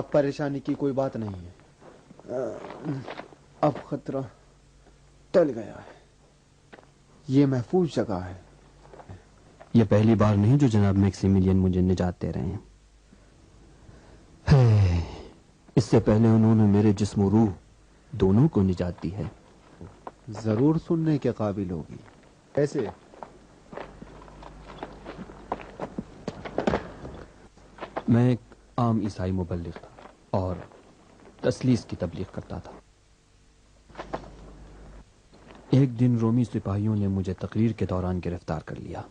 اب پریشانی کی کوئی بات نہیں ہے. اب خطرہ ٹل گیا ہے. یہ محفوظ جگہ ہے. یہ پہلی بار نہیں جو جناب میکسیملین مجھے نجات دے رہے ہیں. اس سے پہلے انہوں نے میرے جسم و روح دونوں کو نجات دی ہے. ضرور سننے کے قابل ہوگی. ایسے میں ایک عام عیسائی مبلغ تھا اور تثلیث کی تبلیغ کرتا تھا. ایک دن رومی سپاہیوں نے مجھے تقریر کے دوران گرفتار کر لیا.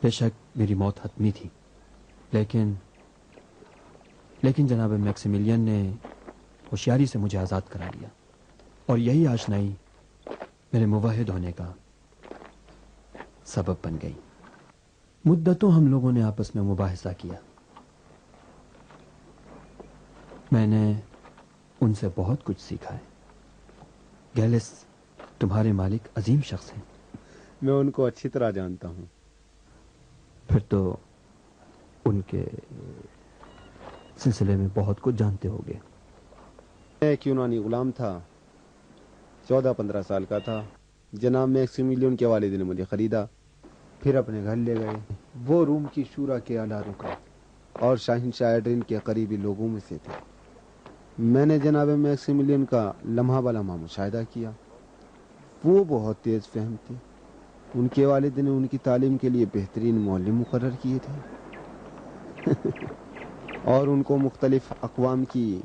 بے شک میری موت حتمی تھی، لیکن جناب میکسیملین نے ہوشیاری سے مجھے آزاد کرا لیا، اور یہی آشنائی میرے موحد ہونے کا سبب بن گئی. مدتوں ہم لوگوں نے آپس میں مباحثہ کیا. میں نے ان سے بہت کچھ سیکھا ہے. گیلس تمہارے مالک عظیم شخص ہیں. میں ان کو اچھی طرح جانتا ہوں. پھر تو ان کے سلسلے میں بہت کچھ جانتے ہوگے. میں ایک یونانی غلام تھا، 14-15 سال کا تھا. جناب میکسیملین کے والد نے مجھے خریدا، پھر اپنے گھر لے گئے. وہ روم کی شورا کے اعلیٰ رکن اور شاہنشاہ ایڈرین کے قریبی لوگوں میں سے تھے. میں نے جناب میکسیملین کا لمحہ بلمحہ مشاہدہ کیا. وہ بہت تیز فہم تھے. ان کے والد نے ان کی تعلیم کے لیے بہترین معلم مقرر کیے تھے اور ان کو مختلف اقوام کی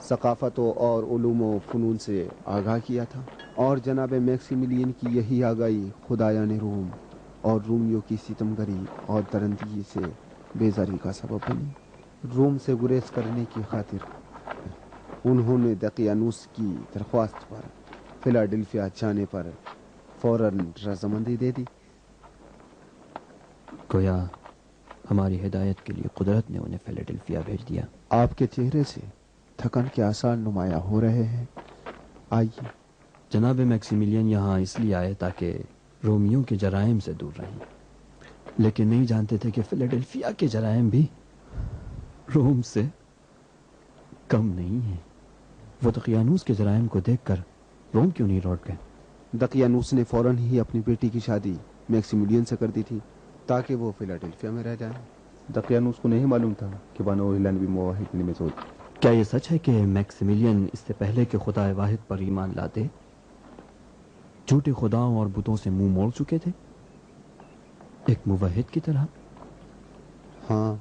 ثقافتوں اور علوم و فنون سے آگاہ کیا تھا. اور جناب میکسیملین کی یہی آگاہی خدایان روم اور رومیوں کی ستمگری اور درندگی سے بیزاری کا سبب بنی. روم سے گریز کرنے کی خاطر انہوں نے دقیانوس کی درخواست پر فلاڈیلفیا جانے پر فوراً رضامندی دے دی. گویا ہماری ہدایت کے لیے قدرت نے انہیں فیلاڈیلفیا بھیج دیا. آپ کے چہرے سے تھکن کے آثار نمایاں ہو رہے ہیں. آئیے. جناب میکسیملین یہاں اس لیے آئے تاکہ رومیوں کے جرائم سے دور رہیں، لیکن نہیں جانتے تھے کہ فیلاڈیلفیا کے جرائم بھی روم سے کم نہیں ہیں. وہ دقیانوس کے جرائم کو دیکھ کر روم کیوں نہیں لوٹ گئے؟ دقیانوس نے فوراً ہی اپنی بیٹی کی شادی میکسیملین سے کر دی تھی تاکہ وہ فیلاڈیلفیا میں رہ جائیں. دقیانوس کو نہیں معلوم تھا کہ بانو ہیلن بھی موحد میں سے ہوتی. کیا یہ سچ ہے کہ میکسیملین اس سے پہلے کہ خدا واحد پر ایمان لاتے جھوٹے خداؤں اور بتوں سے منہ موڑ چکے تھے، ایک موحد کی طرح؟ ہاں،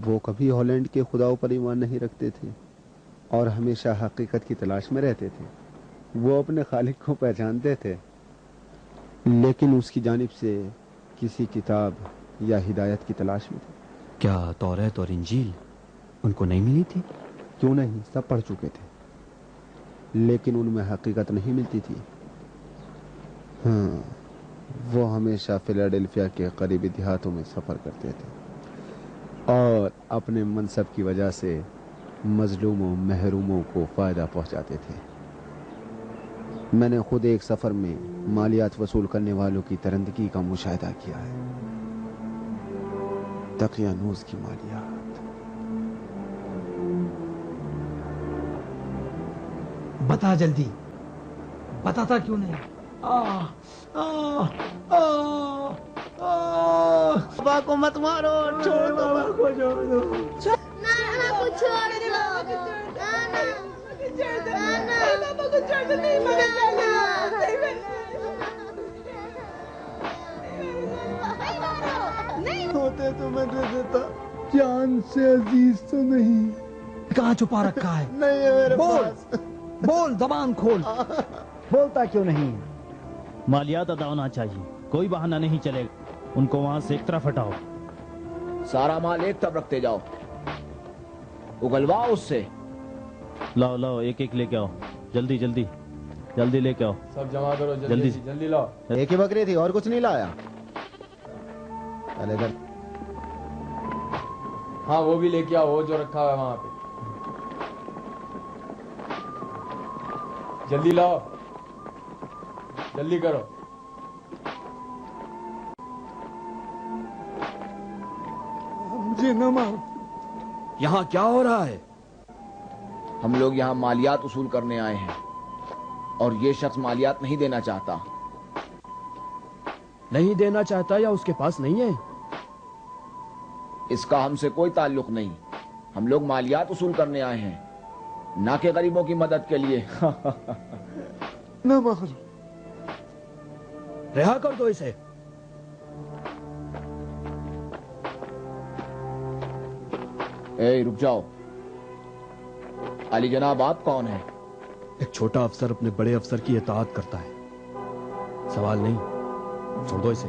وہ کبھی ہالینڈ کے خداؤں پر ایمان نہیں رکھتے تھے اور ہمیشہ حقیقت کی تلاش میں رہتے تھے. وہ اپنے خالق کو پہچانتے تھے، لیکن اس کی جانب سے کسی کتاب یا ہدایت کی تلاش میں تھے. کیا توریت اور انجیل ان کو نہیں ملی تھی؟ کیوں نہیں، سب پڑھ چکے تھے، لیکن ان میں حقیقت نہیں ملتی تھی. ہاں، وہ ہمیشہ فیلاڈیلفیا کے قریبی دیہاتوں میں سفر کرتے تھے اور اپنے منصب کی وجہ سے مظلوموں محروموں کو فائدہ پہنچاتے تھے. میں نے خود ایک سفر میں مالیات وصول کرنے والوں کی درندگی کا مشاہدہ کیا ہے. دقیانوس کی مالیات. بتا جلدی، بتاتا کیوں نہیں؟ بابا کو مت مارو، چھوڑ دو بابا کو، چھوڑ دو. نانا کو چھوڑ دو. نانا بابا کو چھوڑ دو. نہیں ہوتے تو میں دے دیتا، جان سے عزیز تو نہیں. کہاں چھپا رکھا ہے؟ نہیں ہے میرے بول پاس. بول، زبان کھول. بولتا کیوں نہیں؟ مالیات ادا ہونا چاہیے، کوئی بہانہ نہیں چلے گا. ان کو وہاں سے ایک طرف ہٹاؤ. سارا مال ایک طرف رکھتے جاؤ، اگلواؤ اس سے. لاؤ لاؤ، ایک ایک لے کے آؤ. جلدی جلدی جلدی لے کے آؤ. سب جمع کرو، جلدی جلدی لاؤ. ایک ہی بکری تھی اور کچھ نہیں لایا. چلے ادھر. ہاں وہ بھی لے کے آؤ، وہ جو رکھا ہوا ہے وہاں پہ. جلدی لاؤ، جلدی کرو. مجھے نہ مار. यहाँ क्या हो रहा है? हम लोग यहाँ मालियात उसूल करने आए हैं और ये शख्स मालियात नहीं देना चाहता। नहीं देना चाहता या उसके पास नहीं है? इसका हमसे कोई ताल्लुक नहीं। हम लोग मालियात उसूल करने आए हैं, ना कि गरीबों की मदद के लिए। ना मखर, रिहा कर दो इसे। ए, रुक जाओ। अली जनाब, आप कौन हैं? एक छोटा अफसर अपने बड़े अफसर की इताअत करता है। सवाल नहीं, छोड़ दो इसे।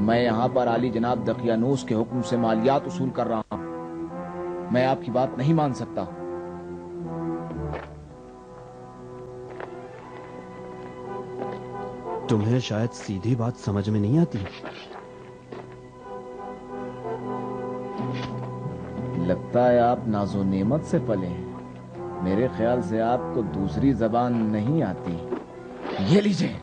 मैं यहाँ पर अली जनाब दकियानूस के हुक्म से मालियात उसूल कर रहा हूँ। मैं आपकी बात नहीं मान सकता। तुम्हें शायद सीधी बात समझ में नहीं आती। लगता है आप नाजो नेमत से पले हैं। मेरे ख्याल से आपको दूसरी जबान नहीं आती। ये लीजिए।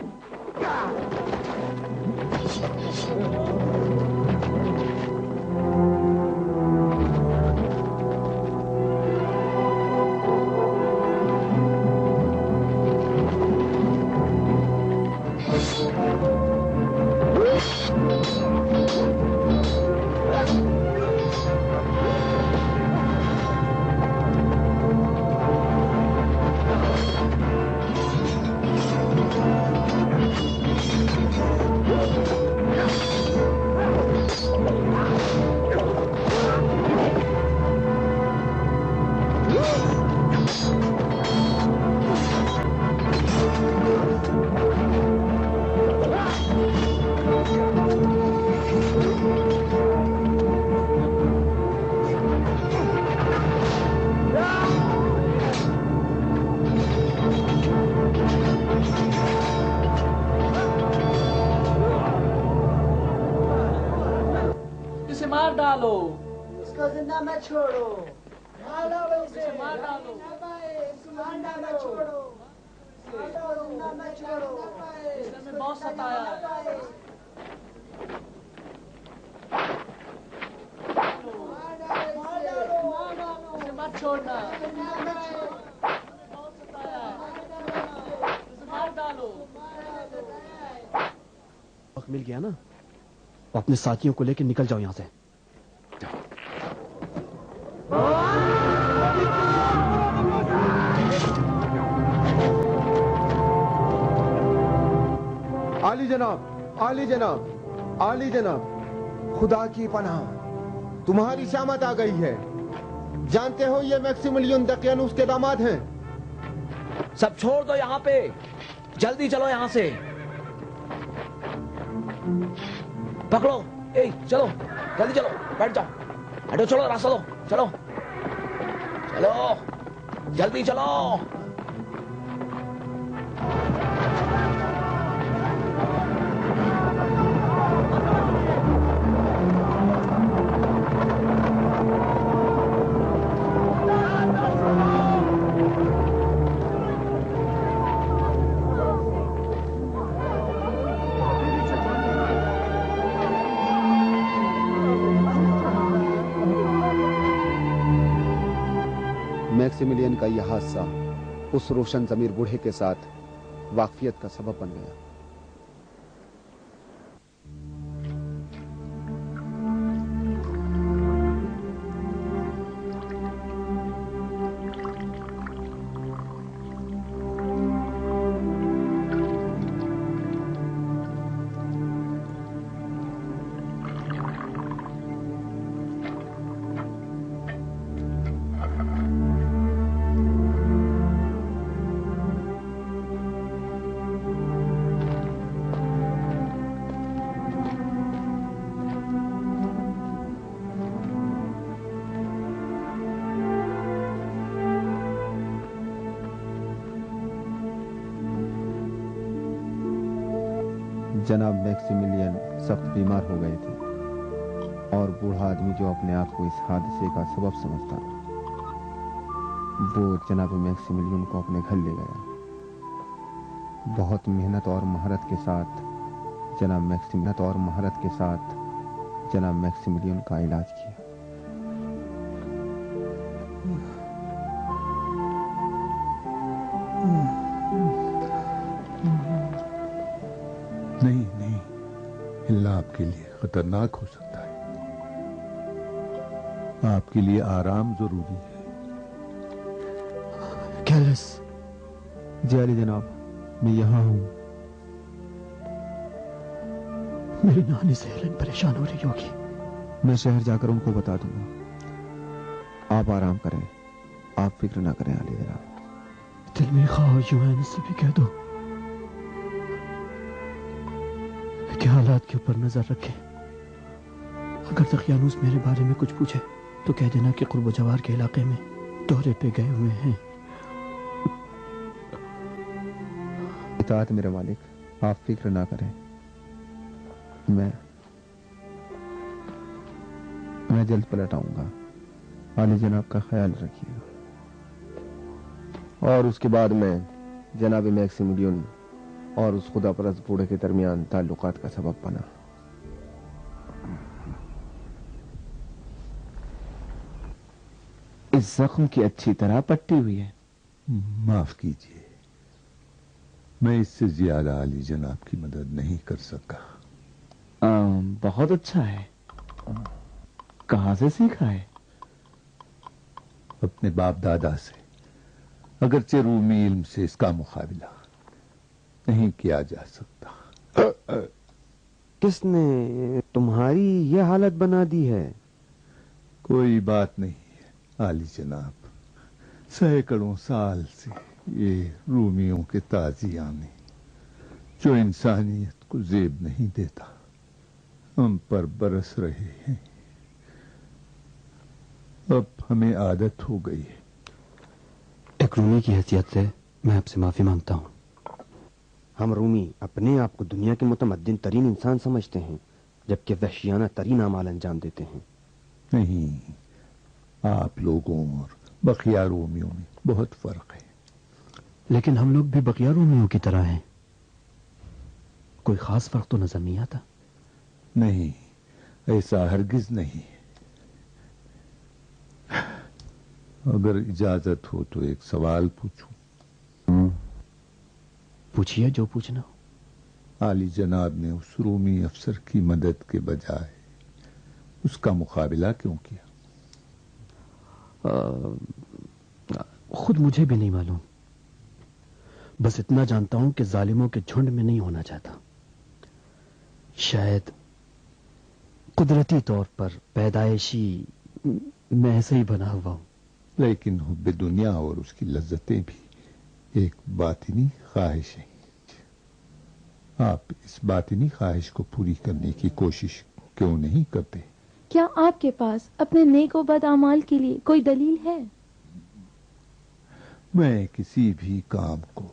इसे मार डालो। इसको जिंदा मत छोड़ो। मार डालो इसे, मार डालो। जिंदा मत छोड़ो। जिंदा मत छोड़ो। इसने हमें बहुत सताया है। इसे मत छोड़ना। बहुत सताया है। इसे मार डालो। वक्त मिल गया ना, अपने साथियों को लेकर निकल जाओ यहां से। आली जनाब, आली जनाब, आली जनाब, खुदा की पनाह, तुम्हारी शामत आ गई है। जानते हो ये मैक्सिमिलियन दकियानूस के दामाद हैं। सब छोड़ दो यहाँ पे। जल्दी चलो यहाँ से। पकड़ो। ए, चलो जल्दी चलो, बैठ जाओ। हटो, चलो, रास्ता दो। चलो चलो, जल्दी चलो। मैक्सिमिलियन का यह हादसा उस रोशन जमीर बूढ़े के साथ वाकफियत का सबब बन गया। जनाब मैक्सिमिलियन सख्त बीमार हो गए थे और बूढ़ा आदमी जो अपने आप को इस हादसे का सबब समझता था, वो जनाब मैक्सिमिलियन को अपने घर ले गया। बहुत मेहनत और महारत के साथ जनाब मैक्सिमिलियन का इलाज किया। آپ کے لیے خطرناک ہو سکتا ہے. آپ کے لیے آرام ضروری ہے. کیلس. جی علی جناب، میں یہاں ہوں. میری نانی سے ہیلن پریشان ہو رہی ہوگی. میں شہر جا کر ان کو بتا دوں گا. آپ آرام کریں، آپ فکر نہ کریں علی جناب. دل میں خواہ یوں ہے، سے بھی کہہ دو کہ حالات کے اوپر نظر رکھیں. اگر دقیانوس میرے بارے میں کچھ پوچھے تو کہہ دینا کہ قرب و جوار کے علاقے میں دورے پہ گئے ہوئے ہیں. اطاعت میرے مالک، آپ فکر نہ کریں. میں جلد پلٹ آؤں گا. علی جناب کا خیال رکھیے گا. اور اس کے بعد میں جناب میکسیملین اور اس خدا پرست بوڑھے کے درمیان تعلقات کا سبب بنا. اس زخم کی اچھی طرح پٹی ہوئی ہے. معاف کیجیے، میں اس سے زیادہ علی جناب کی مدد نہیں کر سکا. بہت اچھا ہے. کہاں سے سیکھا ہے؟ اپنے باپ دادا سے. اگرچہ رومی علم سے اس کا مقابلہ نہیں کیا جا سکتا. کس نے تمہاری یہ حالت بنا دی ہے؟ کوئی بات نہیں ہے عالی جناب. سینکڑوں سال سے یہ رومیوں کے تازیانے جو انسانیت کو زیب نہیں دیتا ہم پر برس رہے ہیں. اب ہمیں عادت ہو گئی ہے. ایک رومی کی حیثیت سے میں آپ سے معافی مانگتا ہوں. ہم رومی اپنے آپ کو دنیا کے متمدن ترین انسان سمجھتے ہیں، جبکہ وحشیانہ ترین اعمال انجام دیتے ہیں. نہیں، آپ لوگوں اور بقیہ رومیوں میں بہت فرق ہے. لیکن ہم لوگ بھی بقیہ رومیوں کی طرح ہیں. کوئی خاص فرق تو نظر نہیں آتا. نہیں، ایسا ہرگز نہیں. اگر اجازت ہو تو ایک سوال پوچھوں؟ پوچھئے جو پوچھنا ہو. عالی جناب نے اس رومی افسر کی مدد کے بجائے اس کا مقابلہ کیوں کیا؟ خود مجھے بھی نہیں معلوم. بس اتنا جانتا ہوں کہ ظالموں کے جھنڈ میں نہیں ہونا چاہتا. شاید قدرتی طور پر پیدائشی میں ایسے ہی بنا ہوا ہوں. لیکن حب دنیا اور اس کی لذتیں بھی ایک باطنی خواہش ہے. آپ اس باطنی خواہش کو پوری کرنے کی کوشش کیوں نہیں کرتے؟ کیا آپ کے پاس اپنے نیک و بد اعمال کے لیے کوئی دلیل ہے؟ میں کسی بھی کام کو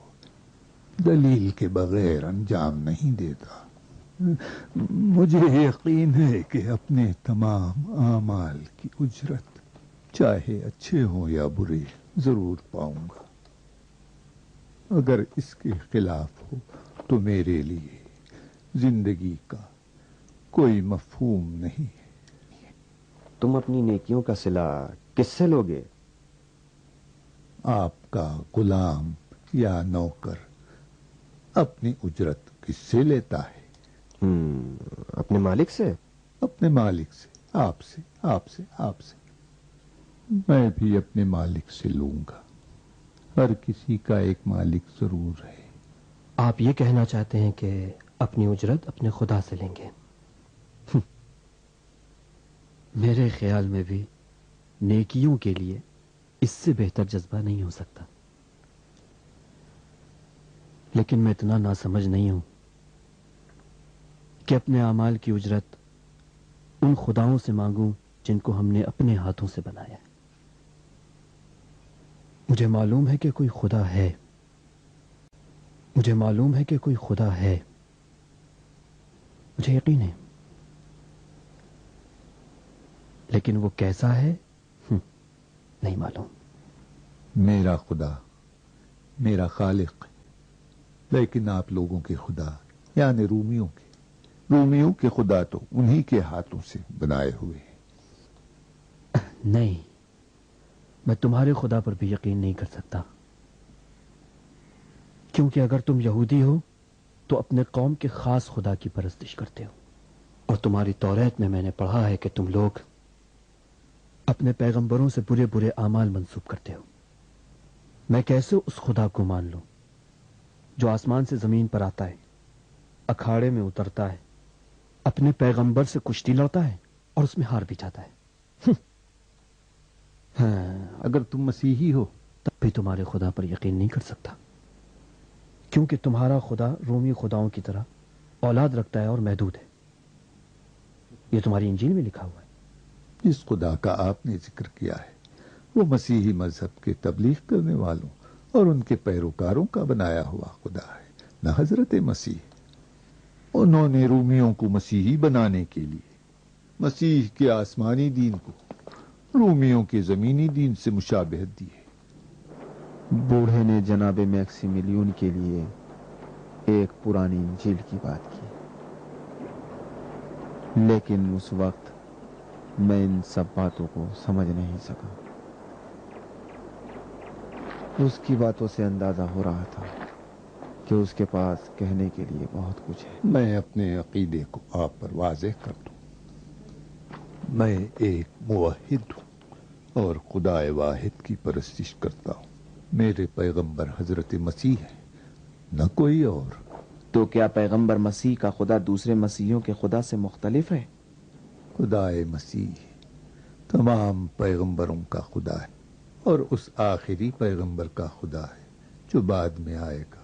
دلیل کے بغیر انجام نہیں دیتا. مجھے یقین ہے کہ اپنے تمام اعمال کی اجرت چاہے اچھے ہوں یا برے ضرور پاؤں گا. اگر اس کے خلاف ہو تو میرے لیے زندگی کا کوئی مفہوم نہیں ہے. تم اپنی نیکیوں کا صلہ کس سے لوگے؟ آپ کا غلام یا نوکر اپنی اجرت کس سے لیتا ہے؟ اپنے مالک سے. اپنے مالک سے. آپ سے. آپ سے. آپ سے. میں بھی اپنے مالک سے لوں گا. ہر کسی کا ایک مالک ضرور ہے. آپ یہ کہنا چاہتے ہیں کہ اپنی اجرت اپنے خدا سے لیں گے؟ میرے خیال میں بھی نیکیوں کے لیے اس سے بہتر جذبہ نہیں ہو سکتا. لیکن میں اتنا ناسمجھ نہیں ہوں کہ اپنے اعمال کی اجرت ان خداؤں سے مانگوں جن کو ہم نے اپنے ہاتھوں سے بنایا ہے. مجھے معلوم ہے کہ کوئی خدا ہے. مجھے معلوم ہے کہ کوئی خدا ہے. مجھے یقین ہے. لیکن وہ کیسا ہے نہیں معلوم. میرا خدا میرا خالق ہے. لیکن آپ لوگوں کے خدا یعنی رومیوں کے خدا تو انہی کے ہاتھوں سے بنائے ہوئے ہیں. نہیں، میں تمہارے خدا پر بھی یقین نہیں کر سکتا. کیونکہ اگر تم یہودی ہو تو اپنے قوم کے خاص خدا کی پرستش کرتے ہو، اور تمہاری تورات میں میں نے پڑھا ہے کہ تم لوگ اپنے پیغمبروں سے برے برے اعمال منسوب کرتے ہو. میں کیسے اس خدا کو مان لوں جو آسمان سے زمین پر آتا ہے, اکھاڑے میں اترتا ہے, اپنے پیغمبر سے کشتی لڑتا ہے اور اس میں ہار بھی جاتا ہے. ہاں اگر تم مسیحی ہو تب بھی تمہارے خدا پر یقین نہیں کر سکتا, کیونکہ تمہارا خدا رومی خداؤں کی طرح اولاد رکھتا ہے اور محدود ہے. یہ تمہاری انجیل میں لکھا ہوا ہے. جس خدا کا آپ نے ذکر کیا ہے وہ مسیحی مذہب کے تبلیغ کرنے والوں اور ان کے پیروکاروں کا بنایا ہوا خدا ہے, نہ حضرت مسیح. انہوں نے رومیوں کو مسیحی بنانے کے لیے مسیح کے آسمانی دین کو رومیوں کے زمینی دین سے مشابہت دی ہے. بوڑھے نے جناب میکسیمیلین کے لیے ایک پرانی انجیل کی بات کی, لیکن اس وقت میں ان سب باتوں کو سمجھ نہیں سکا. اس کی باتوں سے اندازہ ہو رہا تھا کہ اس کے پاس کہنے کے لیے بہت کچھ ہے. میں اپنے عقیدے کو آپ پر واضح کر دوں. میں ایک موحد ہوں اور خدا واحد کی پرستش کرتا ہوں. میرے پیغمبر حضرت مسیح ہے, نہ کوئی اور. تو کیا پیغمبر مسیح کا خدا دوسرے مسیحیوں کے خدا سے مختلف ہے؟ خدا مسیح تمام پیغمبروں کا خدا ہے اور اس آخری پیغمبر کا خدا ہے جو بعد میں آئے گا.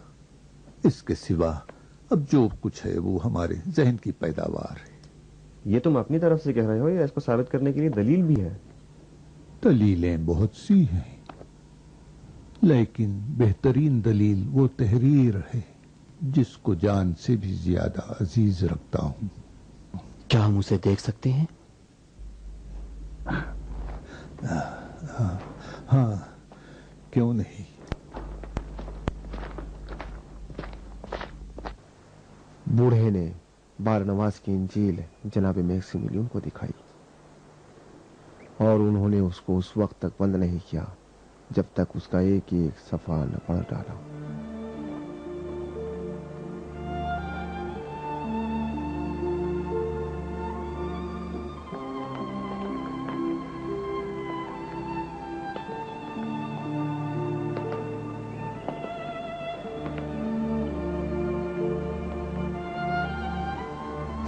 اس کے سوا اب جو کچھ ہے وہ ہمارے ذہن کی پیداوار ہے. یہ تم اپنی طرف سے کہہ رہے ہو یا اس کو ثابت کرنے کے لیے دلیل بھی ہے؟ دلیلیں بہت سی ہیں, لیکن بہترین دلیل وہ تحریر ہے جس کو جان سے بھی زیادہ عزیز رکھتا ہوں. کیا ہم اسے دیکھ سکتے ہیں؟ ہاں کیوں نہیں. بوڑھے نے بارنواس کی انجیل جناب میکسیمیلین کو دکھائی اور انہوں نے اس کو اس وقت تک بند نہیں کیا جب تک اس کا ایک ایک صفحہ نہ پڑھ ڈالا.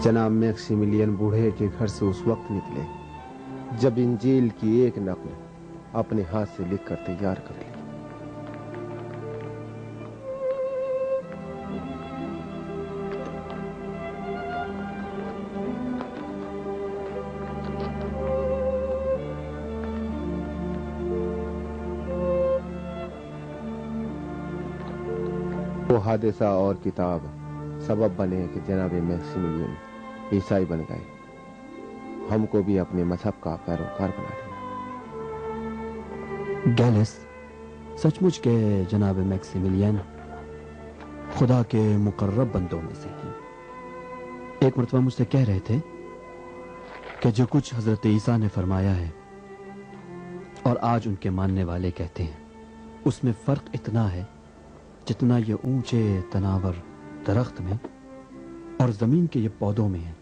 جناب میکسیمیلین بوڑھے کے گھر سے اس وقت نکلے جب انجیل کی ایک نقل اپنے ہاتھ سے لکھ کر تیار کر لی. وہ حادثہ اور کتاب سبب بنے کہ جناب میکسیمیلین عیسائی بن گئے. ہم کو بھی اپنے مذہب کا پیروکار بنا دیا. گیلس سچ مچ کے جناب میکسیمیلین خدا کے مقرب بندوں میں سے ہیں. ایک مرتبہ مجھ سے کہہ رہے تھے کہ جو کچھ حضرت عیسیٰ نے فرمایا ہے اور آج ان کے ماننے والے کہتے ہیں اس میں فرق اتنا ہے جتنا یہ اونچے تناور درخت میں اور زمین کے یہ پودوں میں ہے.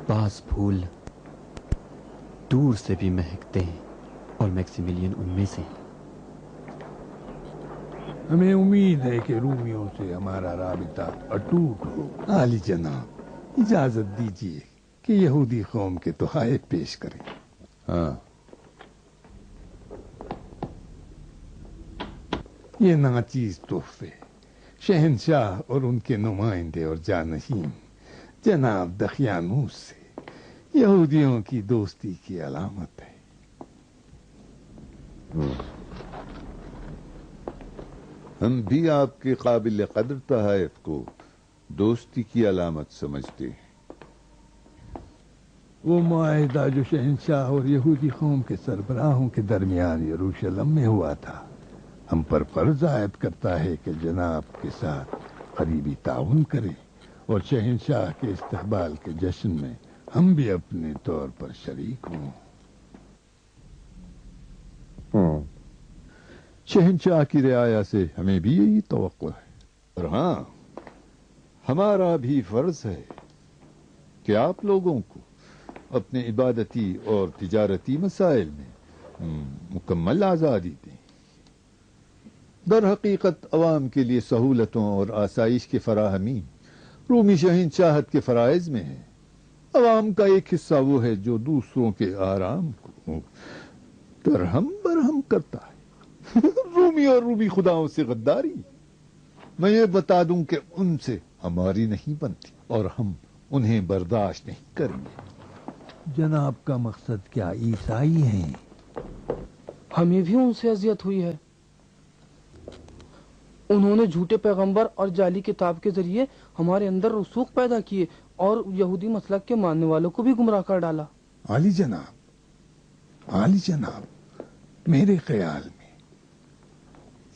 بعض پھول دور سے بھی مہکتے ہیں اور میکسیمیلین ان میں سے ہیں. ہمیں امید ہے کہ رومیوں سے ہمارا رابطہ اٹوٹ ہو. عالی جناب اجازت دیجیے کہ یہودی قوم کے تحائف پیش کریں. ہاں یہ ناچیز تحفے شہنشاہ اور ان کے نمائندے اور جانشین جناب دقیانوس سے یہودیوں کی دوستی کی علامت ہے. ہم بھی آپ کے قابل قدر تحائف کو دوستی کی علامت سمجھتے ہیں. وہ معاہدہ جو شہنشاہ اور یہودی قوم کے سربراہوں کے درمیان یروشلم میں ہوا تھا ہم پر فرض عائد کرتا ہے کہ جناب کے ساتھ قریبی تعاون کریں اور شہنشاہ کے استقبال کے جشن میں ہم بھی اپنے طور پر شریک ہوں. شہنشاہ کی رعایا سے ہمیں بھی یہی توقع ہے. اور ہاں ہمارا بھی فرض ہے کہ آپ لوگوں کو اپنے عبادتی اور تجارتی مسائل میں مکمل آزادی دیں. در حقیقت عوام کے لیے سہولتوں اور آسائش کی فراہمی رومی شہنشاہت کے فرائض میں ہے. عوام کا ایک حصہ وہ ہے جو دوسروں کے آرام کو درہم برہم کرتا ہے. رومی اور رومی خداؤں سے غداری. میں یہ بتا دوں کہ ان سے ہماری نہیں بنتی اور ہم انہیں برداشت نہیں کریں گے. جناب کا مقصد کیا عیسائی ہیں؟ ہمیں بھی ان سے اذیت ہوئی ہے. انہوں نے جھوٹے پیغمبر اور جعلی کتاب کے ذریعے ہمارے اندر رسوخ پیدا کیے اور یہودی مسلک کے ماننے والوں کو بھی گمراہ کر ڈالا. عالی جناب میرے خیال میں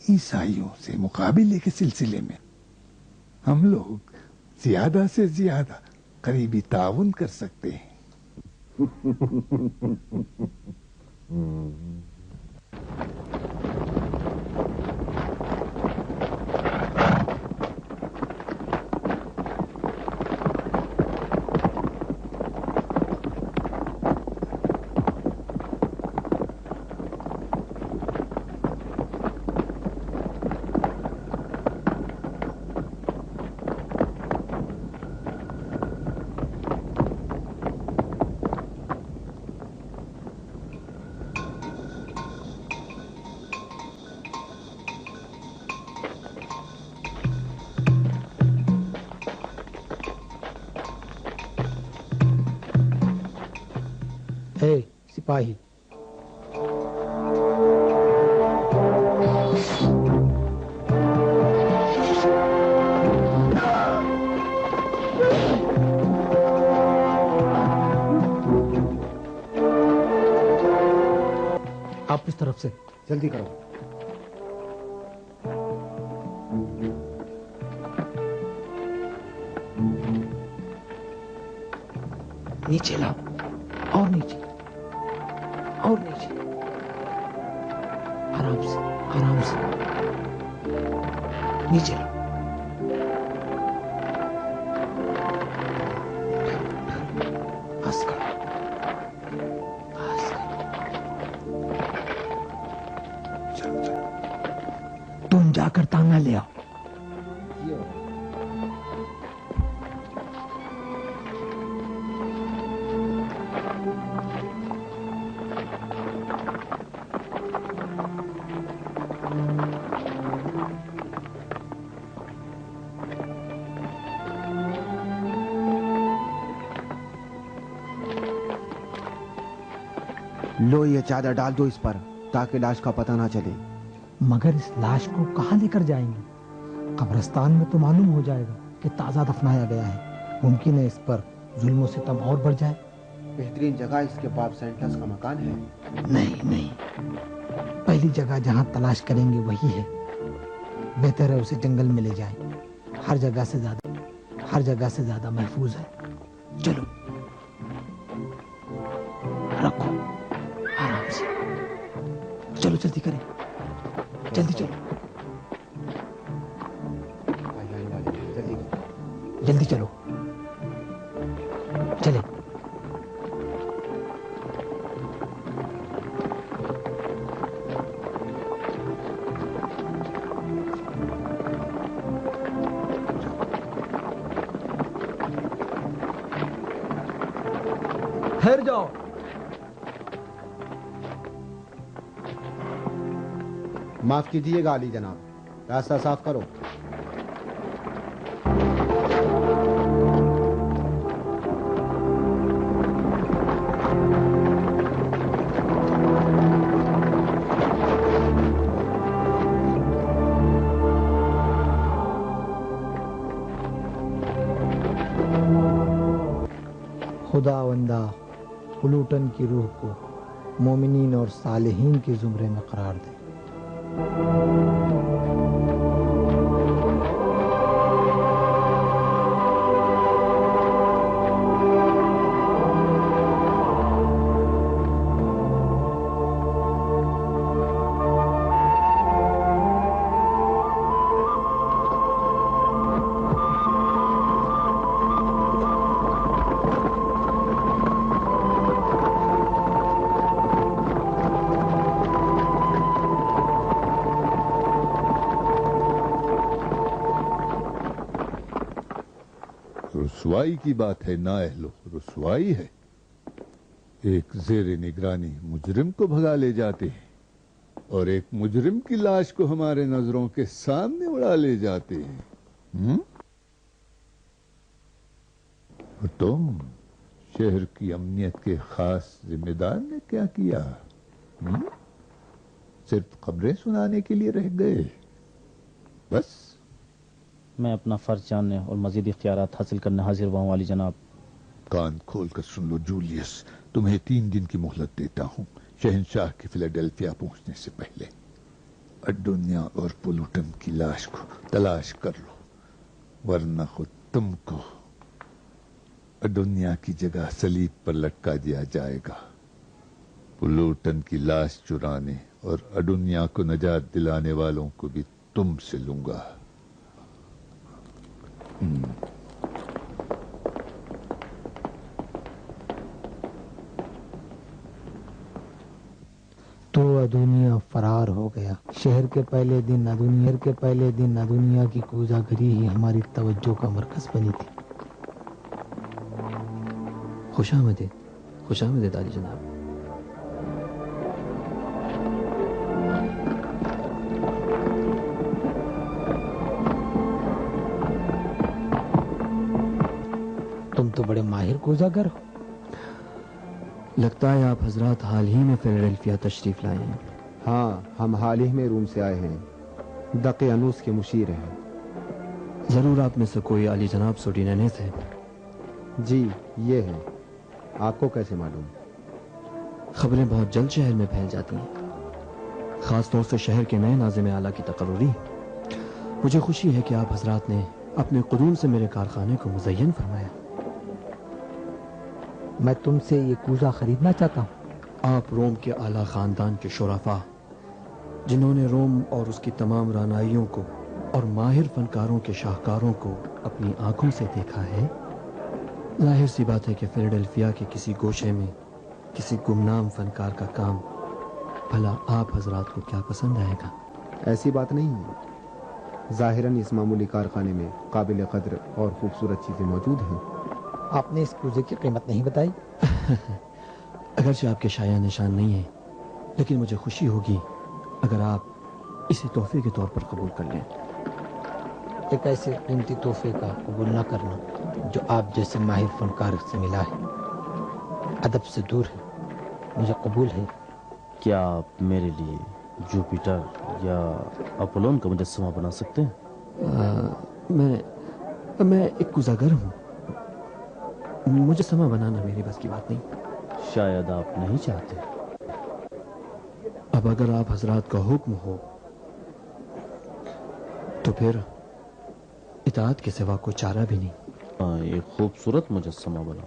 عیسائیوں سے مقابلے کے سلسلے میں ہم لوگ زیادہ سے زیادہ قریبی تعاون کر سکتے ہیں. سپاہی آپ اس طرف سے جلدی کرو. نیچے لاؤ اور نیچے اور نیچے. آرام سے آرام سے نیچے لاؤ. بس کرو بس کرو. تم جا کر تانگا لے آؤ. لو یہ چادر ڈال دو اس پر تاکہ لاش کا پتہ نہ چلے. مگر اس لاش کو کہاں لے کر جائیں گے؟ قبرستان میں تو معلوم ہو جائے گا کہ تازہ دفنایا گیا ہے. ممکن ہے اس پر ظلم و ستم اور بڑھ جائے. بہترین جگہ اس کے باپ سینٹس کا مکان ہے. نہیں پہلی جگہ جہاں تلاش کریں گے وہی ہے. بہتر ہے اسے جنگل میں لے جائیں. ہر جگہ سے زیادہ محفوظ ہے. چلو رکھو آرام سے. چلو جلدی کریں. جلدی چلو جلدی چلو. چلے ٹھہر جاؤ. معاف کیجیے گا علی جناب, راستہ صاف کرو. خداوندہ پلوٹن کی روح کو مومنین اور صالحین کے زمرے میں قرار دے. रसवाई की बात है नाअहलो, रसवाई है। एक जेर निगरानी मुजरिम को भगा ले जाते हैं और एक मुजरिम की लाश को हमारे नजरों के सामने उड़ा ले जाते हैं। और तुम शहर की अमनियत के खास जिम्मेदार ने क्या किया? सिर्फ खबरें सुनाने के लिए रह गए बस? मैं अपना फर्ज जानने और मजीद इख्तियारात हासिल करने हाजिर हुआ हूँ वाली जनाब। कान खोल कर सुन लो जूलियस, तुम्हें 3 दिन की मोहलत देता हूँ शहंशाह के फिलाडेल्फिया पहुंचने से पहले। अडोनिया और पुलूटन की लाश को तलाश कर लो, वरना खुद तुमको अडोनिया की जगह सलीब पर लटका दिया जाएगा। पुलूटन की लाश चुराने और अडोनिया को नजात दिलाने वालों को भी तुमसे लूंगा। तो अदुनिया फरार हो गया। शहर के पहले दिन अदुनिया की कूजागरी ही हमारी तवज्जो का मरकज बनी थी। खुशामदीद आली जनाब। तुम तो बड़े माहिर कूजागर हो। लगता है आप हजरात हाल ही में फिलाडेल्फिया तशरीफ लाए हैं। हाँ, हम हाल ही में रूम से आए हैं। दक़-ए-अनूस के मुशीर हैं। जरूर आप में से कोई आली जनाब सोडिनेनेस है। जी, ये है। आपको कैसे मालूम? खबरें बहुत जल्द शहर में फैल जाती हैं, खास तौर से शहर के नए नाज़िम आला की तकर्रुरी। मुझे खुशी है कि आप हजरात ने अपने कुदूम से मेरे कारखाने को मुज़य्यन फरमाया। मैं तुमसे ये कूजा खरीदना चाहता हूँ। आप रोम के आला खानदान के शुराफा, जिन्होंने रोम और उसकी तमाम रानाइयों को और माहिर फनकारों के शाहकारों को अपनी आंखों से देखा है, जाहिर सी बात है कि फिलाडेल्फिया के किसी गोशे में किसी गुमनाम फनकार का काम भला आप हजरात को क्या पसंद आएगा? ऐसी बात नहीं है। जाहिरन इस मामूली कारखाने में काबिल कद्र और खूबसूरत चीजें मौजूद हैं। आपने इस कूजे की कीमत नहीं बताई। अगरचे आपके शाया निशान नहीं है, लेकिन मुझे खुशी होगी अगर आप इसे तोहफे के तौर पर कबूल कर लें। एक ऐसे कीमती तोहफे का कबूल न करना जो आप जैसे माहिर फनकार से मिला है, अदब से दूर है। मुझे कबूल है। क्या आप मेरे लिए जुपिटर या अपोलोन का मुजस्समा बना सकते हैं? मैं एक कुजागर हूँ, मुजस्समा बनाना मेरी बस की बात नहीं। शायद आप नहीं चाहते। अब अगर आप हजरात का हुक्म हो तो फिर इताअत के सिवा कोई चारा भी नहीं। एक खूबसूरत मुजस्समा बना,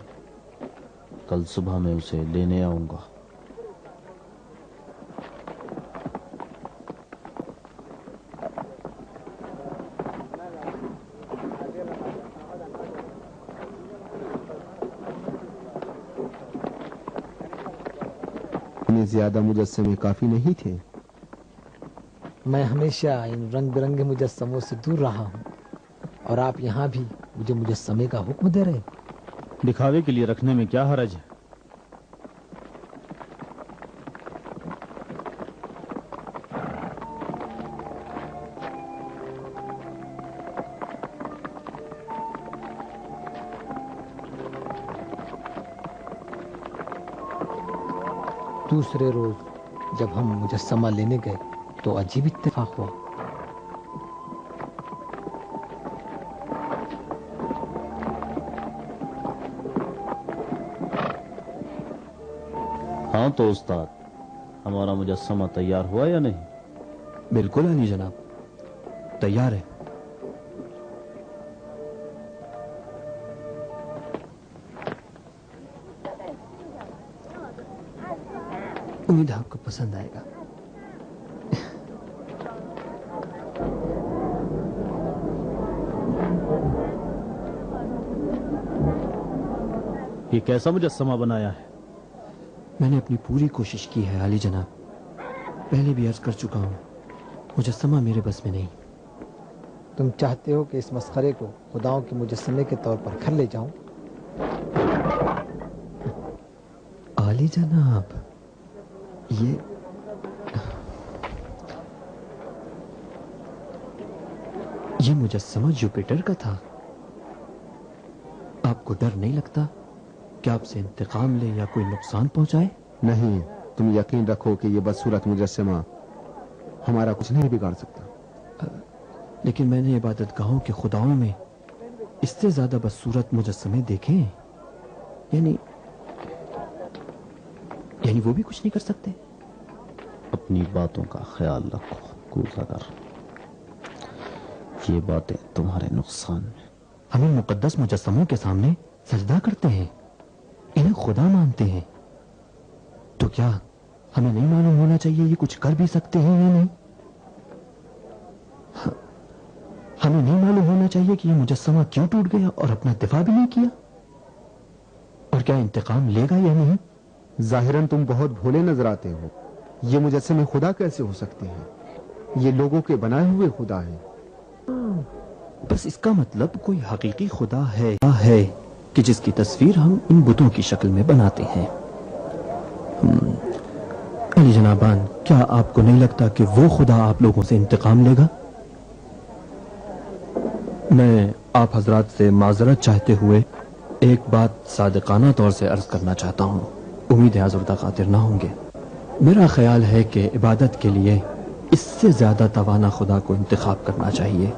कल सुबह मैं उसे लेने आऊंगा। इतने ज्यादा मुजस्समे काफी नहीं थे। मैं हमेशा इन रंग बिरंगे मुजस्समों से दूर रहा हूँ, और आप यहाँ भी मुझे मुजस्समे का हुक्म दे रहे हैं। दिखावे के लिए रखने में क्या हरज है? दूसरे रोज जब हम मुजस्समा लेने गए तो अजीब इत्तेफाक हुआ। हाँ तो उस्ताद, हमारा मुजस्समा तैयार हुआ या नहीं? बिल्कुल अली जनाब, तैयार है। उम्मीद है आपको पसंद आएगा। ये कैसा मुजस्समा बनाया है? मैंने अपनी पूरी कोशिश की है आली जनाब, पहले भी अर्ज कर चुका हूं, मुजस्समा मेरे बस में नहीं। तुम चाहते हो कि इस मस्खरे को खुदाओं के मुजस्समे के तौर पर घर ले जाऊं? आली जनाब, ये मुजस्समा जुपिटर का था। आपको डर नहीं लगता कि आपसे इंतकाम ले या कोई नुकसान पहुंचाए? नहीं, तुम यकीन रखो कि ये बदसूरत मुजस्समा हमारा कुछ नहीं बिगाड़ सकता। लेकिन मैंने इबादतगाहों के खुदाओं में इससे ज्यादा बदसूरत मुजस्समे देखे हैं। यानी वो भी कुछ नहीं कर सकते? अपनी बातों का ख्याल रखो कूज़ागर, ये बातें तुम्हारे नुकसान में। हम इन मुकद्दस मुजस्समों के सामने सजदा करते हैं, इन्हें खुदा मानते हैं, तो क्या हमें नहीं मालूम होना चाहिए ये कुछ कर भी सकते हैं या नहीं? हमें नहीं मालूम होना चाहिए कि ये मुजस्समा क्यों टूट गया और अपना दिफा भी नहीं किया? और क्या इंतकाम लेगा या नहीं? जाहिरन तुम बहुत भोले नजर आते हो। ये मुजस्समे खुदा कैसे हो सकते हैं? ये लोगों के बनाए हुए खुदा हैं। बस इसका मतलब कोई हकीकी खुदा है कि जिसकी तस्वीर हम इन बुतों की शक्ल में बनाते हैं। अली जनाबान, क्या आपको नहीं लगता कि वो खुदा आप लोगों से इंतकाम लेगा? मैं आप हजरात से माजरत चाहते हुए एक बात सादिकाना तौर से अर्ज करना चाहता हूँ। उम्मीद है आज़ुर्दा खातिर ना होंगे। मेरा ख्याल है कि इबादत के लिए इससे ज्यादा तवाना खुदा को इंतखाब करना चाहिए।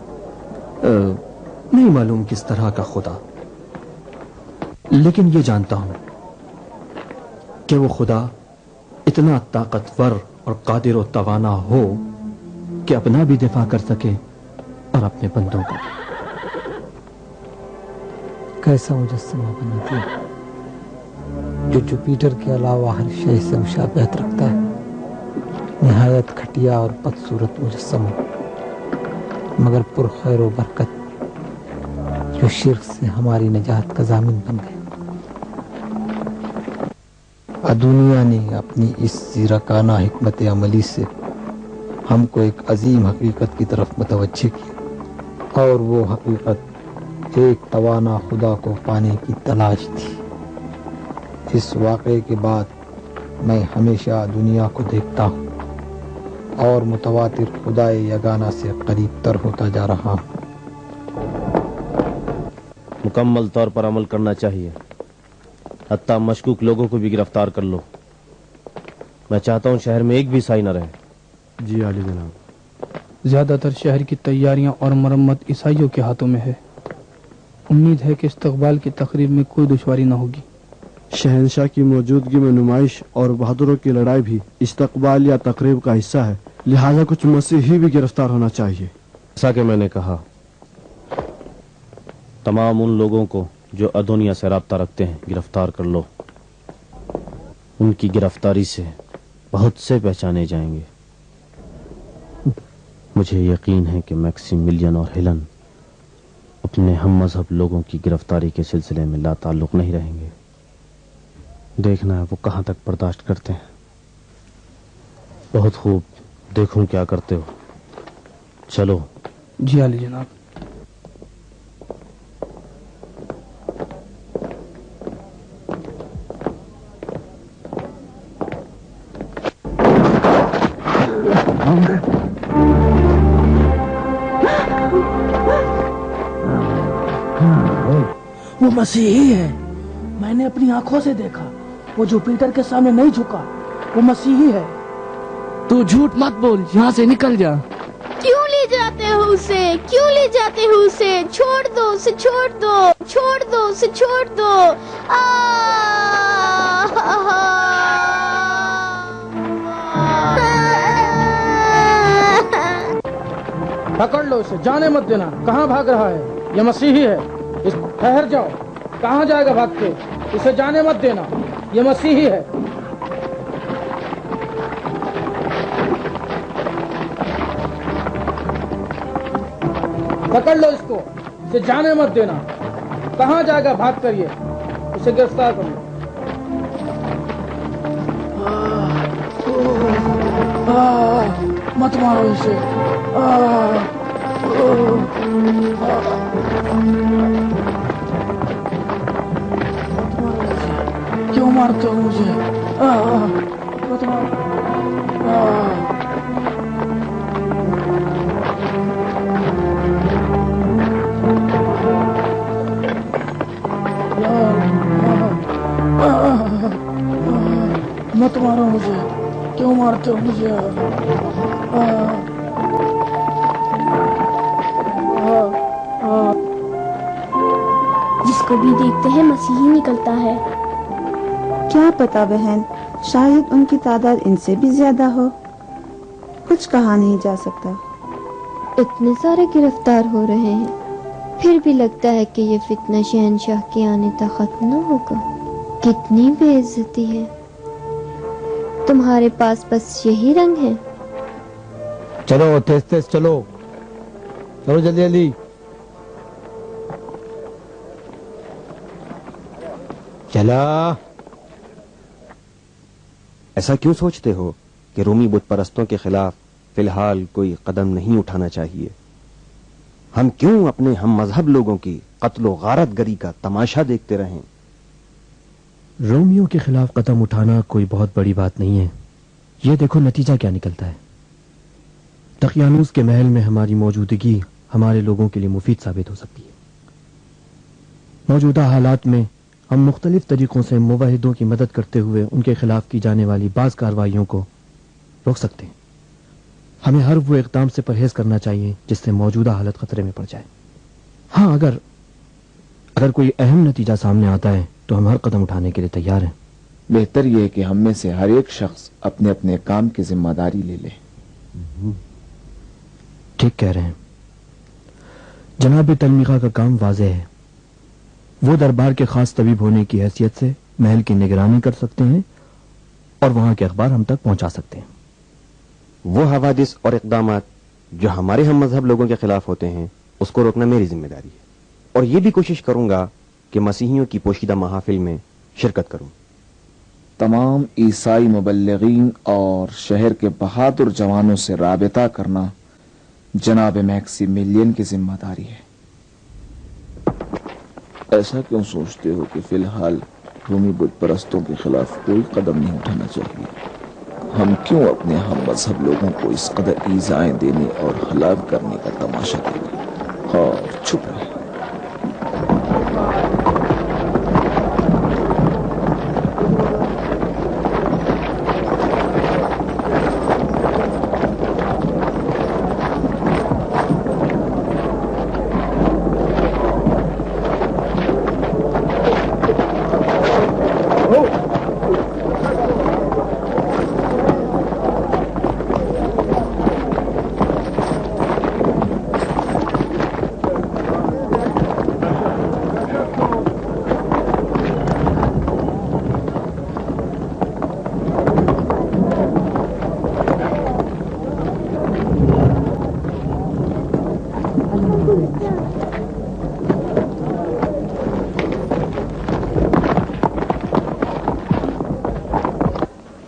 नहीं मालूम किस तरह का खुदा, लेकिन ये जानता हूं कि वो खुदा इतना ताकतवर और कादिर और तवाना हो कि अपना भी दिफा कर सके और अपने बंदों का। कैसा मुजस्समा बनाती है जो जुपिटर के अलावा हर शय से मुशाबहत रखता है। निहायत घटिया और बदसूरत मुजस्समा, मगर पुरखैर व बरकत, जो शिर्क से हमारी निजात का जामिन बन गए। दुनिया ने अपनी इस ज़ीरकाना हिकमत अमली से हमको एक अजीम हकीकत की तरफ मुतवज्जे किया, और वो हकीकत एक तवाना खुदा को पाने की तलाश थी। इस वाक़े के बाद मैं हमेशा दुनिया को देखता हूँ और मुतवातिर खुदाए यगाना से करीब तर होता जा रहा हूँ। मुकम्मल तौर पर अमल करना चाहिए, हत्ता मशकूक लोगों को भी गिरफ्तार कर लो। मैं चाहता हूँ शहर में एक भी ईसाई न रहे। जी आली जनाब। ज्यादातर शहर की तैयारियां और मरम्मत ईसाइयों के हाथों में है। उम्मीद है कि इस्तकबाल की तकरीब में कोई दुश्वारी न होगी। शहंशाह की मौजूदगी में नुमाइश और बहादुरों की लड़ाई भी इस्तकबाल या तकरीब का हिस्सा है, लिहाजा कुछ मसीही भी गिरफ्तार होना चाहिए। जैसा कि मैंने कहा, तमाम उन लोगों को जो अदोनिया से राब्ता रखते हैं गिरफ्तार कर लो। उनकी गिरफ्तारी से बहुत से पहचाने जाएंगे। मुझे यकीन है कि मैक्सिमिलियन और हेलन अपने हम मजहब लोगों की गिरफ्तारी के सिलसिले में लाताल्लुक नहीं रहेंगे। देखना है वो कहां तक बर्दाश्त करते हैं। बहुत खूब, देखूं क्या करते हो। चलो। जी आली जनाब। वो मसीही है, मैंने अपनी आंखों से देखा। वो जुपिटर के सामने नहीं झुका, वो मसीही है। तू झूठ मत बोल, यहाँ से निकल जा। क्यों ले जाते हो उसे? क्यों ले जाते हो उसे? छोड़ दो उसे, छोड़ दो, छोड़ दो उसे, छोड़ दो। पकड़ लो इसे, जाने मत देना। कहाँ भाग रहा है? ये मसीही है। इस ठहर जाओ। कहाँ जाएगा भाग के? इसे जाने मत देना, ये मसीही है। पकड़ लो इसको, इसे जाने मत देना। कहाँ जाएगा भाग कर? ये इसे गिरफ्तार कर लो। मत मारो इसे। मारो मुझे, क्यों मारते हो मुझे? जिसको भी देखते हैं मसीही निकलता है। क्या पता बहन, शायद उनकी तादाद इनसे भी ज्यादा हो, कुछ कहा नहीं जा सकता। इतने सारे गिरफ्तार हो रहे हैं, फिर भी लगता है कि ये फितना शहनशाह के आने तक खत्म न होगा। कितनी बेइज्जती है। तुम्हारे पास बस यही रंग है? चलो तेज तेज चलो, चलो जल्दी जल्दी। चला। ऐसा क्यों सोचते हो कि रोमी बुत परस्तों के खिलाफ फिलहाल कोई कदम नहीं उठाना चाहिए? हम क्यों अपने हम मजहब लोगों की कत्लो गारत गरी का तमाशा देखते रहें? रोमियो के खिलाफ कदम उठाना कोई बहुत बड़ी बात नहीं है। ये देखो नतीजा क्या निकलता है। दकियानूस के महल में हमारी मौजूदगी हमारे लोगों के लिए मुफीद साबित हो सकती है। मौजूदा हालात में हम मुख्तलिफ तरीकों से मुवाहिदों की मदद करते हुए उनके खिलाफ की जाने वाली बाज कार्रवाइयों को रोक सकते हैं। हमें हर वो इक़दाम से परहेज करना चाहिए जिससे मौजूदा हालत खतरे में पड़ जाए। हाँ, अगर कोई अहम नतीजा सामने आता है तो हम हर कदम उठाने के लिए तैयार हैं। बेहतर यह है कि हम में से हर एक शख्स अपने अपने काम की जिम्मेदारी ले ले। ठीक कह रहे हैं। जनाब तलमीका का काम वाज़ेह है। वो दरबार के खास तबीब होने की हैसियत से महल की निगरानी कर सकते हैं और वहां के अखबार हम तक पहुंचा सकते हैं। वो हवादिस और इक़दामात जो हमारे हम मजहब लोगों के खिलाफ होते हैं उसको रोकना मेरी जिम्मेदारी है, और ये भी कोशिश करूंगा कि मसीहियों की पोशीदा महफिल में शिरकत करूं। तमाम ईसाई मुबल्लिगीन और शहर के बहादुर जवानों से राबिता करना जनाब मैक्सिमिलियन की जिम्मेदारी है। ऐसा क्यों सोचते हो कि फिलहाल रोमी बुत परस्तों के खिलाफ कोई कदम नहीं उठाना चाहिए? हम क्यों अपने हम मजहब लोगों को इस कदर ईज़ाएं देने और हलाक करने का तमाशा देंगे और छुप रहे?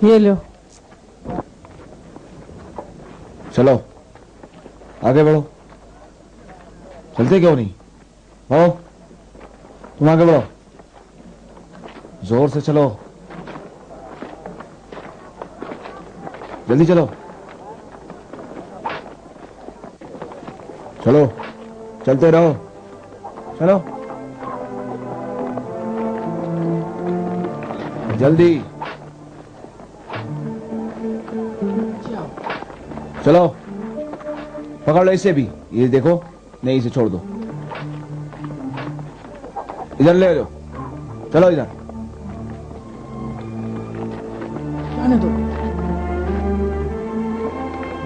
ये लो। चलो आगे बढ़ो। चलते क्यों नहीं? हो तुम आगे बढ़ो, जोर से चलो, जल्दी चलो, चलो चलते रहो, चलो जल्दी चलो। पकड़ लो इसे भी, ये देखो, नहीं इसे छोड़ दो, इधर ले लो, चलो इधर। जाने दो।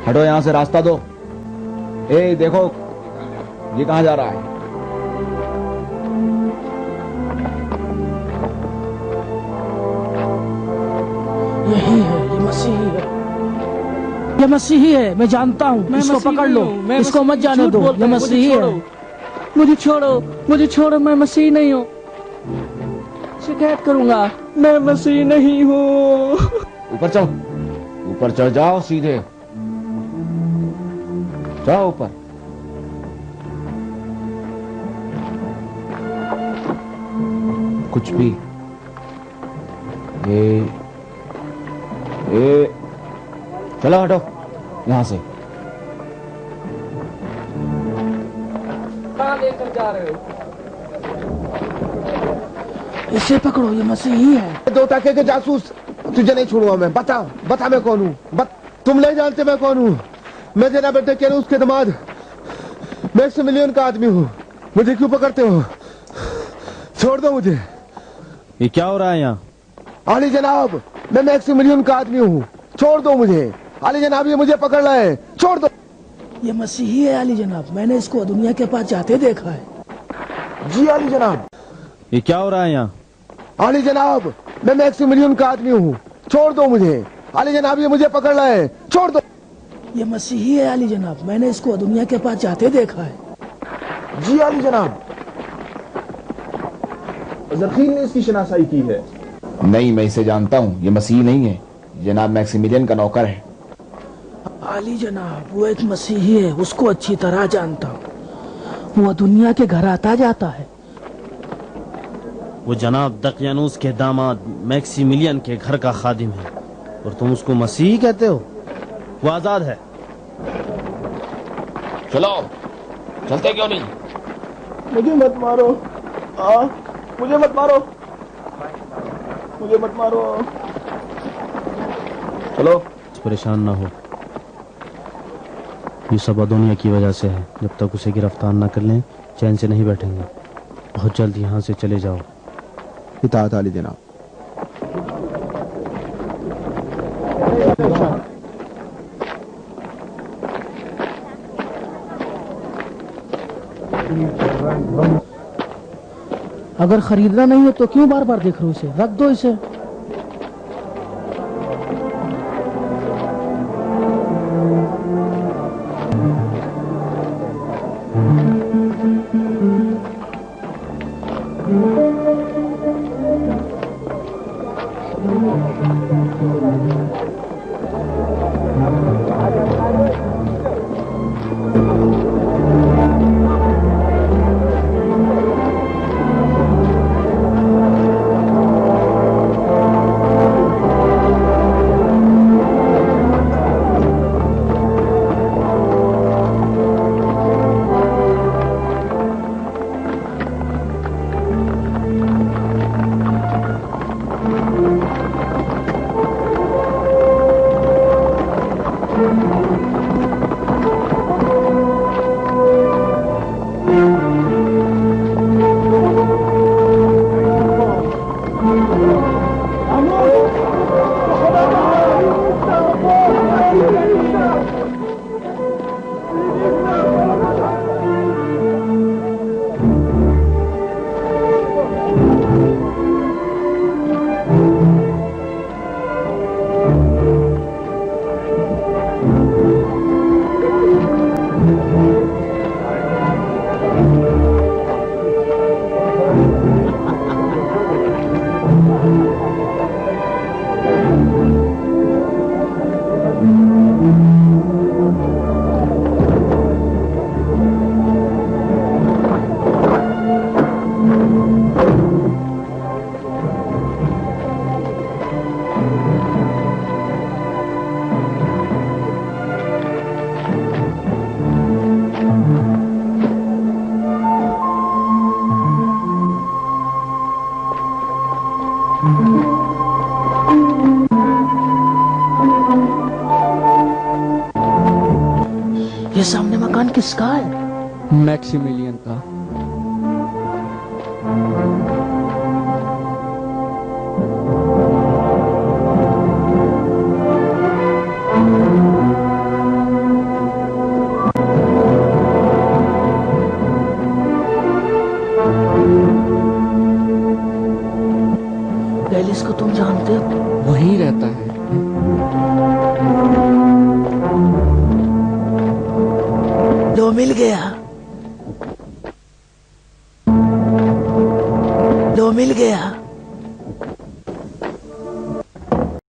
हटो यहां से, रास्ता दो। ए देखो ये कहां जा रहा है? यही है, ये मसीही है, ये मसीही है, मैं जानता हूँ। इसको पकड़ लो, इसको मत जाने दो, ये मसीही है। मुझे छोड़ो, मुझे छोड़ो, मैं मसीही नहीं हूँ। शिकायत करूंगा, मैं मसीही नहीं हूँ। ऊपर चढ़ो, ऊपर चढ़ जाओ, सीधे जाओ ऊपर। कुछ भी ए चलो हटो यहां से। कहां लेकर जा रहे हो? इसे पकड़ो, ये मसीही है। दो टके के जासूस तुझे नहीं छोड़ूंगा मैं। बता बता मैं कौन हूँ। तुम नहीं जानते मैं कौन हूँ। मैं तेरा बेटे के उसके दामाद मैक्सिमिलियन का आदमी हूँ। मुझे क्यों पकड़ते हो? छोड़ दो मुझे। ये क्या हो रहा है यहाँ? आली जनाब, मैं मैक्सिमिलियन का आदमी हूँ। छोड़ दो मुझे। आली जनाब, ये मुझे पकड़ रहा है। छोड़ दो। ये मसीही है आली जनाब, मैंने इसको दुनिया के पास जाते देखा है। जी आली जनाब। ये क्या हो रहा है यहाँ? आली जनाब, मैं मैक्सिमिलियन का आदमी हूँ। छोड़ दो मुझे। आली जनाब, ये मुझे पकड़ रहा है। छोड़ दो। ये मसीही है आली जनाब, मैंने इसको दुनिया के पास जाते देखा है। जी आली जनाब। जरखीन ने इसकी शनासाई की है। नहीं, मैं इसे जानता हूँ। ये मसीह नहीं है, जनाब मैक्सिमिलियन का नौकर है। आली जनाब, वो एक मसीही है, उसको अच्छी तरह जानता हूँ। वो दुनिया के घर आता जाता है। वो जनाब दकियानूस के दामाद मैक्सिमिलियन के घर का खादिम है और तुम उसको मसीही कहते हो? वो आजाद है। चलो, चलते क्यों नहीं? मुझे मत मारो। मुझे मत मारो। मुझे मत मारो। चलो। परेशान ना हो, ये सब अदोनिया की वजह से है। जब तक उसे गिरफ्तार ना कर लें चैन से नहीं बैठेंगे। बहुत जल्द यहाँ से चले जाओ। इताअत आली जनाब। अगर खरीदना नहीं है तो क्यों बार बार देख रहे हो इसे? रख दो इसे। ये सामने मकान किसका है? मैक्सिमिलियन का। डेलिस को तुम जानते हो? वहीं रहता है। लो मिल गया। लो मिल गया।